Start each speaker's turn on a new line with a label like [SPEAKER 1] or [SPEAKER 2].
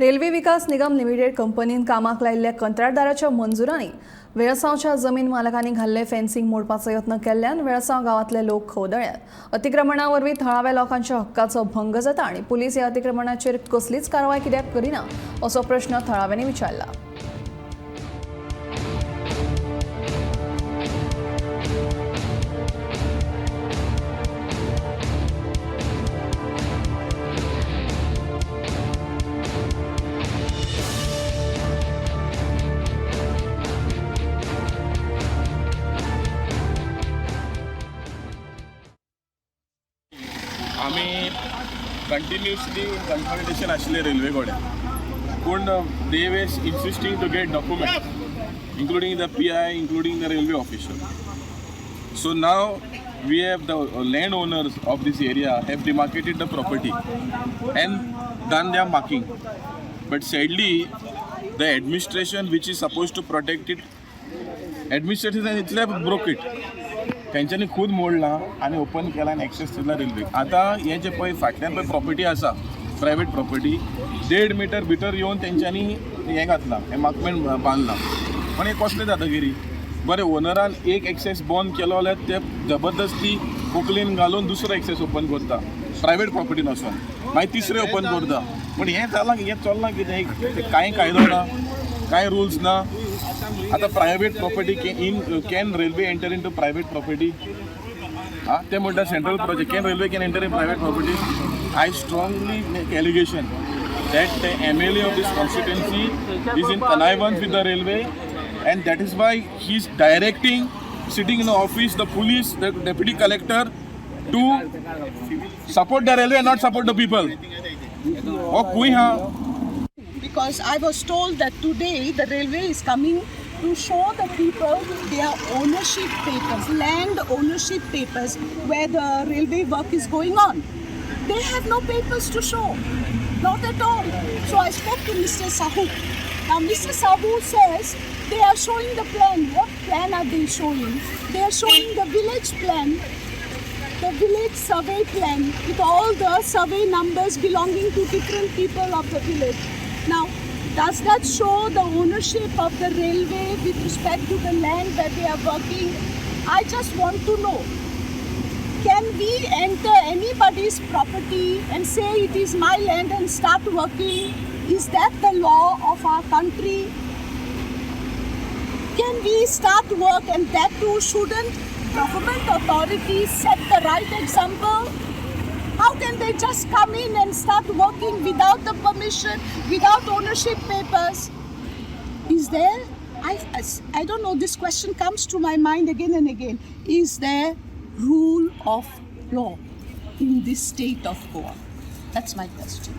[SPEAKER 1] Railway विकास निगम limited कंपनीन कामाक लायिल्ल्या कंत्राटदाराच्या मंजुरांनी वेळसावच्या जमीन मालकांनी घाल्ले फेन्सिंग मोडपाचो यत्न केल्ल्यान वेळसाव गांवांतले लोक खवदळ्यात। अतिक्रमणा वरवीं थळाव्या लोकांच्या हक्काचो भंग जाता आनी पुलीस ह्या अतिक्रमणाचेर कसलीच कारवाय कित्याक करिना असो प्रश्न थळाव्यांनी विचारला।
[SPEAKER 2] आम्ही कंटिन्युअसली कन्सल्टेशन आशिल्ले रेल्वे कडेन पूण they were insisting to get document including the PI, including the railway official. So now we have the landowners of this area have demarcated the property and done their marking. But sadly, the administration which is supposed to protect it, administration itself broke it. त्यांच्यानी खूद मोडला आणि open केला आणि access दिला railway. आता हे जे पळय फाटल्यान पळय प्रॉपर्टी आसा प्रायवेट प्रॉपर्टी 1.5 मीटर भितर येवन तेंच्यांनी हें घातलां, एमार्कमेंट बांदलां. पण हे कसले जातकीरी बरें ओनरान एक एक्सेस बंद केलो जाल्यार ते जबरदस्ती पोकलीन घालून दुसरो एक्सेस ओपन करता प्रायवेट प्रॉपर्टीन वचून, मागीर तिसरें ओपन करता. पण हें जालां हें चल्लां कितें, कांय कायदो ना, कांय रुल्स ना. आता private property can railway enter into private property? ते म्हणटा central project can railway can enter in private property? I strongly make allegation that the MLA of this constituency is in connivance with the railway, and that is why he is directing, sitting in the office, the police, the deputy collector to support the railway and not support the people.
[SPEAKER 3] Because I was told that today the railway is coming to show the people their ownership papers, land ownership papers, where the railway work is going on. They have no papers to show, not at all. So I spoke to Mr. Sahu. Now Mr. Sahu says they are showing the plan. What plan are they showing? They are showing the village plan, the village survey plan with all the survey numbers belonging to different people of the village. Now, does that show the ownership of the railway with respect to the land that they are working? I just want to know, can we enter anybody's property and say it is my land and start working? Is that the law of our country? Can we start work, and that too shouldn't government authorities set the right example? How can they just come in and start working without the permission, without ownership papers? Is there, I don't know, this question comes to my mind again and again. Is there rule of law in this state of Goa? That's my question.